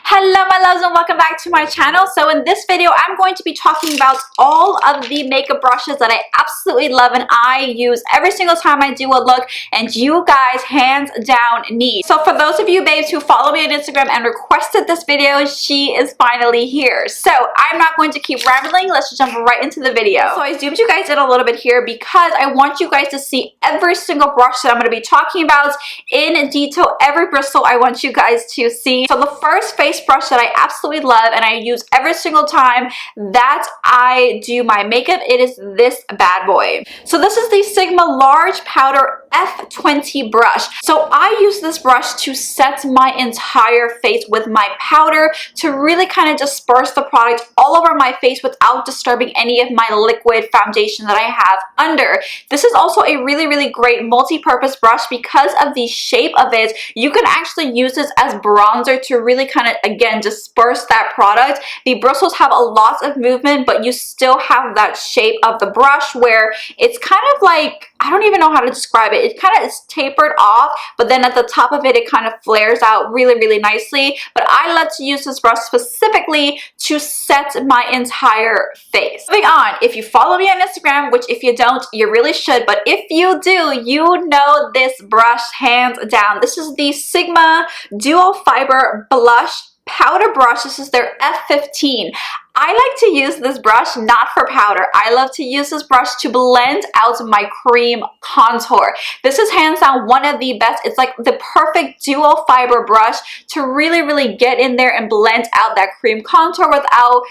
Hello my loves and welcome back to my channel. So in this video I'm going to be talking about all of the makeup brushes that I absolutely love and I use every single time I do a look and you guys hands down need. So for those of you babes who follow me on Instagram and requested this video, she is finally here. So I'm not going to keep rambling, let's just jump right into the video. So I zoomed you guys in a little bit here because I want you guys to see every single brush that I'm going to be talking about in detail, every bristle I want you guys to see. So the first face brush that I absolutely love and I use every single time that I do my makeup, it is this bad boy. So this is the Sigma Large Powder F20 brush. So I use this brush to set my entire face with my powder to really kind of disperse the product all over my face without disturbing any of my liquid foundation that I have under. This is also a really great multi-purpose brush because of the shape of it. You can actually use this as bronzer to really kind of, again, disperse that product. The bristles have a lot of movement, but you still have that shape of the brush where it's kind of like, I don't even know how to describe it. It kind of is tapered off, but then at the top of it, it kind of flares out really nicely. But I love to use this brush specifically to set my entire face. Moving on, if you follow me on Instagram, which if you don't, you really should, but if you do, you know this brush hands down. This is the Sigma Dual Fiber Blush Powder Brush. This is their F15. I like to use this brush not for powder. I love to use this brush to blend out my cream contour. This is hands down one of the best. It's like the perfect dual fiber brush to really get in there and blend out that cream contour without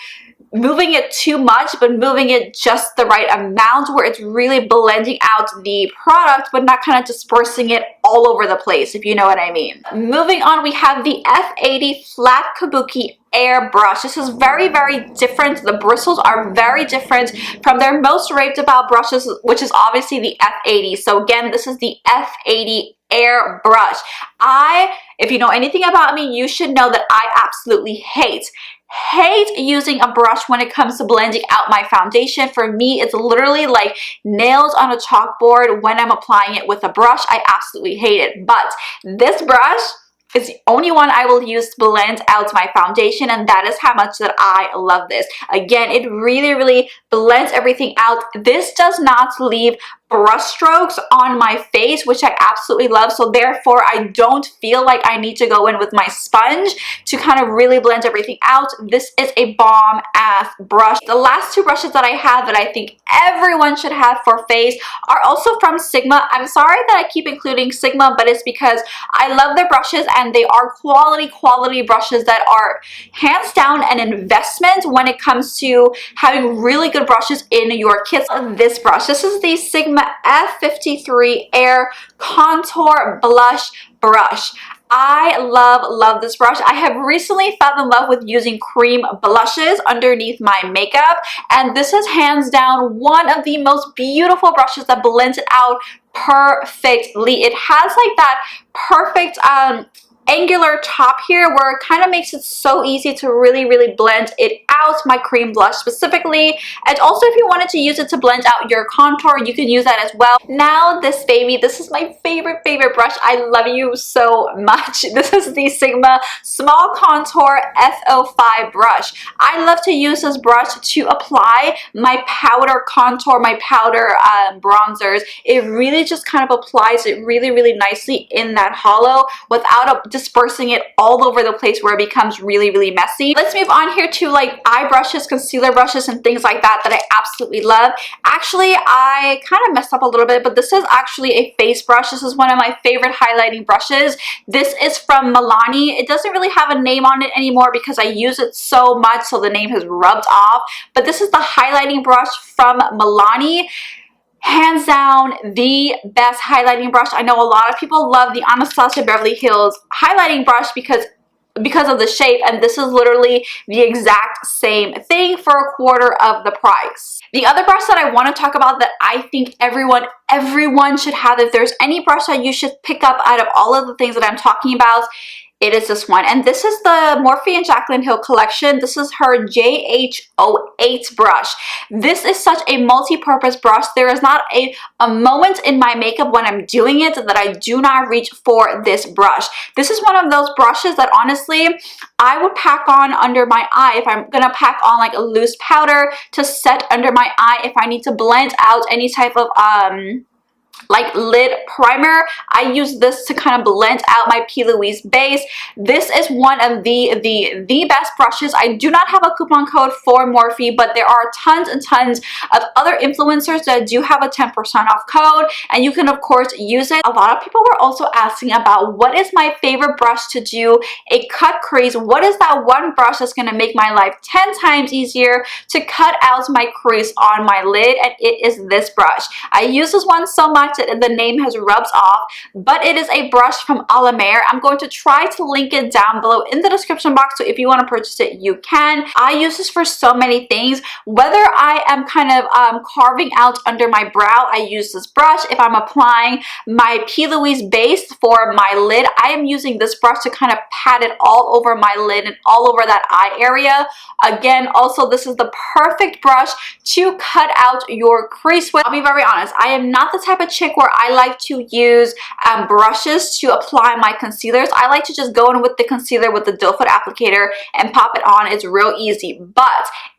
moving it too much, but moving it just the right amount where it's really blending out the product but not kind of dispersing it all over the place, if you know what I mean. Moving on, we have the F80 Flat Kabuki Air Brush. This is very different. The bristles are very different from their most raved about brushes, which is obviously the F80. So again, this is the F80 Air Brush. If you know anything about me, you should know that I absolutely hate using a brush when it comes to blending out my foundation. For me, it's literally like nails on a chalkboard when I'm applying it with a brush. I absolutely hate it. But this brush is the only one I will use to blend out my foundation, and that is how much that I love this. Again, it really blends everything out. This does not leave brush strokes on my face, which I absolutely love. So therefore, I don't feel like I need to go in with my sponge to kind of really blend everything out. This is a bomb ass brush. The last two brushes that I have that I think everyone should have for face are also from Sigma. I'm sorry that I keep including Sigma, but it's because I love their brushes and they are quality brushes that are hands down an investment when it comes to having really good brushes in your kits. This brush, this is the Sigma F53 Air Contour Blush Brush. I love this brush. I have recently fallen in love with using cream blushes underneath my makeup, and this is hands down one of the most beautiful brushes that blends it out perfectly. It has like that perfect angular top here where it kind of makes it so easy to really blend it out, my cream blush specifically. And also if you wanted to use it to blend out your contour, you can use that as well. Now this baby, this is my favorite brush. I love you so much. This is the Sigma Small Contour F05 brush. I love to use this brush to apply my powder contour, my powder bronzers. It really just kind of applies it really nicely in that hollow without dispersing it all over the place where it becomes really messy. Let's move on here to like eye brushes, concealer brushes, and things like that I absolutely love. Actually, I kind of messed up a little bit, but this is actually a face brush. This is one of my favorite highlighting brushes. This is from Milani. It doesn't really have a name on it anymore because I use it so much, so the name has rubbed off. But this is the highlighting brush from Milani. Hands down, the best highlighting brush. I know a lot of people love the Anastasia Beverly Hills highlighting brush because of the shape, and this is literally the exact same thing for a quarter of the price. The other brush that I want to talk about that I think everyone should have, if there's any brush that you should pick up out of all of the things that I'm talking about, it is this one, and this is the Morphe and Jaclyn Hill collection. This is her JH08 brush. This is such a multi-purpose brush. There is not a moment in my makeup when I'm doing it that I do not reach for this brush. This is one of those brushes that honestly I would pack on under my eye if I'm gonna pack on like a loose powder to set under my eye if I need to blend out any type of like lid primer. I use this to kind of blend out my P. Louise base. This is one of the best brushes. I do not have a coupon code for Morphe, but there are tons and tons of other influencers that do have a 10% off code, and you can of course use it. A lot of people were also asking about what is my favorite brush to do a cut crease. What is that one brush that's going to make my life 10 times easier to cut out my crease on my lid? And it is this brush. I use this one so much that the name has rubs off, but it is a brush from Alamar. I'm going to try to link it down below in the description box, so if you want to purchase it, you can. I use this for so many things. Whether I am kind of carving out under my brow, I use this brush. If I'm applying my P. Louise base for my lid, I am using this brush to kind of pat it all over my lid and all over that eye area. Again, also this is the perfect brush to cut out your crease with. I'll be very honest, I am not the type of chick where I like to use brushes to apply my concealers. I like to just go in with the concealer with the doe foot applicator and pop it on. It's real easy. But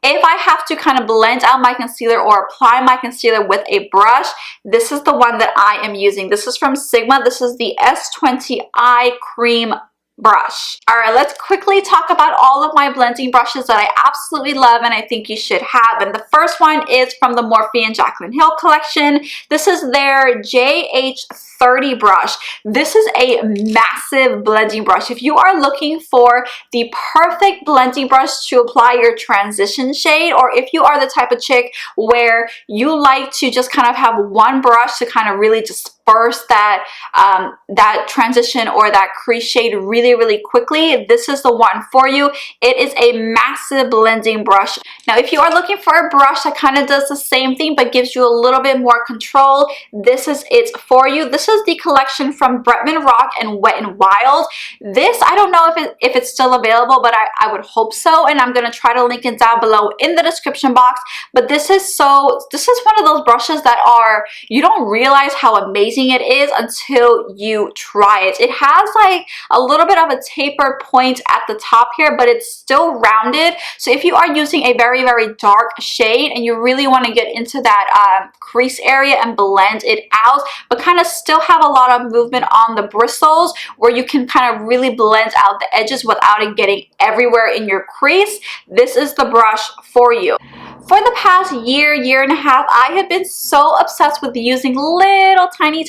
if I have to kind of blend out my concealer or apply my concealer with a brush, this is the one that I am using. This is from Sigma. This is the S20 Eye Cream brush. All right, let's quickly talk about all of my blending brushes that I absolutely love and I think you should have. And the first one is from the Morphe and Jaclyn Hill collection. This is their JH30 brush. This is a massive blending brush. If you are looking for the perfect blending brush to apply your transition shade, or if you are the type of chick where you like to just kind of have one brush to kind of really disperse that that transition or that crease shade really quickly, this is the one for you. It is a massive blending brush. Now if you are looking for a brush that kind of does the same thing but gives you a little bit more control, this is it for you. This is the collection from Bretman Rock and Wet n Wild. This, I don't know if it's still available, but I would hope so, and I'm going to try to link it down below in the description box. But this is one of those brushes that are, you don't realize how amazing it is until you try it. It has like a little bit of a tapered point at the top here, but it's still rounded. So if you are using a very dark shade and you really want to get into that crease area and blend it out, but kind of still have a lot of movement on the bristles where you can kind of really blend out the edges without it getting everywhere in your crease, this is the brush for you. For the past year and a half, I have been so obsessed with using little tiny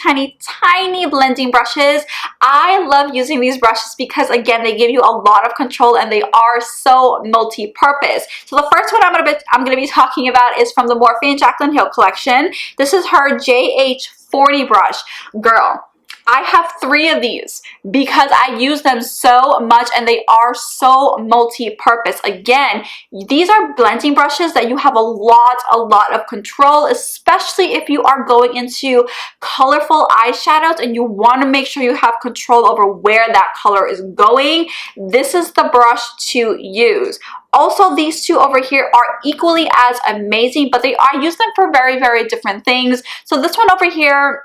blending brushes. I love using these brushes because again, they give you a lot of control and they are so multi-purpose. So the first one I'm gonna be talking about is from the Morphe and Jaclyn Hill collection. This is her JH40 brush. Girl, I have 3 of these because I use them so much and they are so multi-purpose. Again, these are blending brushes that you have a lot of control, especially if you are going into colorful eyeshadows and you want to make sure you have control over where that color is going. This is the brush to use. Also, these two over here are equally as amazing, but I use them for very different things. So this one over here,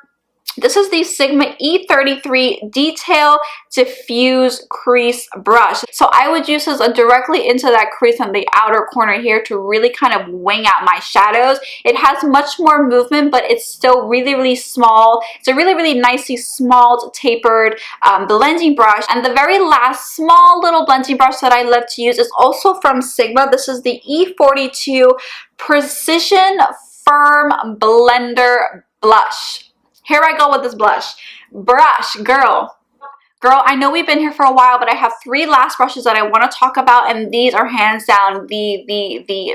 this is the Sigma E33 Detail Diffuse Crease Brush. So I would use this directly into that crease on the outer corner here to really kind of wing out my shadows. It has much more movement, but it's still really small. It's a really nicely small, tapered blending brush. And the very last small little blending brush that I love to use is also from Sigma. This is the E42 Precision Firm Blender Blush. Here I go with this brush, girl, I know we've been here for a while, but I have 3 last brushes that I want to talk about, and these are hands down the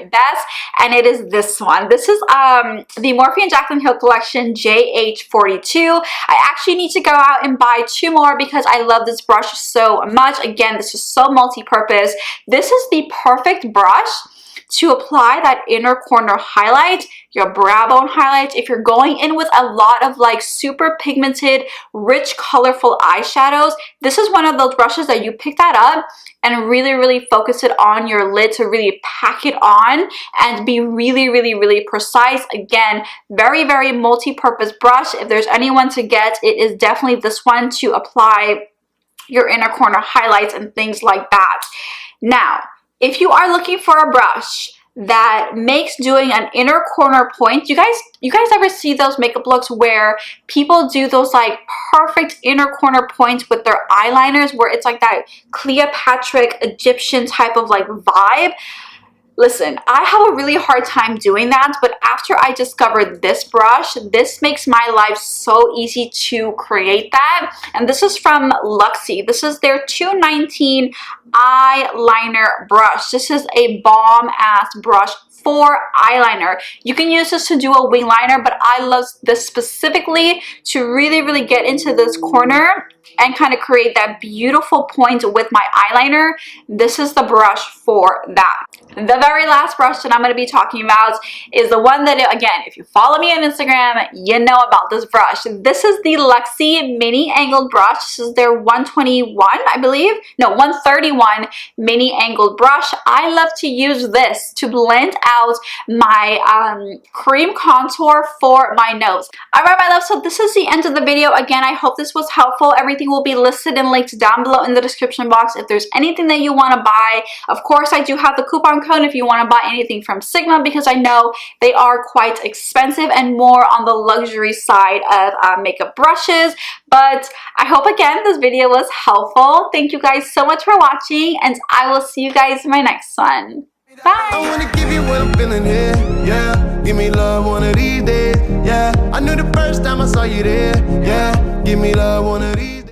best, and it is this one. This is the Morphe and Jaclyn Hill collection JH42. I actually need to go out and buy 2 more because I love this brush so much. Again, this is so multi-purpose. This is the perfect brush to apply that inner corner highlight, your brow bone highlight. If you're going in with a lot of like super pigmented, rich, colorful eyeshadows, this is one of those brushes that you pick that up and really focus it on your lid to really pack it on and be really precise. Again, very multi-purpose brush. If there's anyone to get, it is definitely this one to apply your inner corner highlights and things like that. Now, if you are looking for a brush that makes doing an inner corner point, you guys ever see those makeup looks where people do those like perfect inner corner points with their eyeliners, where it's like that Cleopatra Egyptian type of like vibe? Listen, I have a really hard time doing that, but after I discovered this brush, this makes my life so easy to create that. And this is from Luxie. This is their 219 eyeliner brush. This is a bomb-ass brush for eyeliner. You can use this to do a wing liner, but I love this specifically to really get into this corner and kind of create that beautiful point with my eyeliner. This is the brush for that. The very last brush that I'm going to be talking about is the one that, again, if you follow me on Instagram, you know about this brush. This is the Luxie mini angled brush. This is their 121, I believe. No, 131 mini angled brush. I love to use this to blend out my cream contour for my nose. Alright, my love, so this is the end of the video. Again, I hope this was helpful. Everything will be listed and linked down below in the description box. If there's anything that you want to buy, of course, I do have the coupon code if you want to buy anything from Sigma, because I know they are quite expensive and more on the luxury side of makeup brushes. But I hope, again, this video was helpful. Thank you guys so much for watching, and I will see you guys in my next one. Bye. I wanna give you what I'm feeling here, yeah. Give me love one of these days, yeah. I knew the first time I saw you there, yeah. Give me love one of these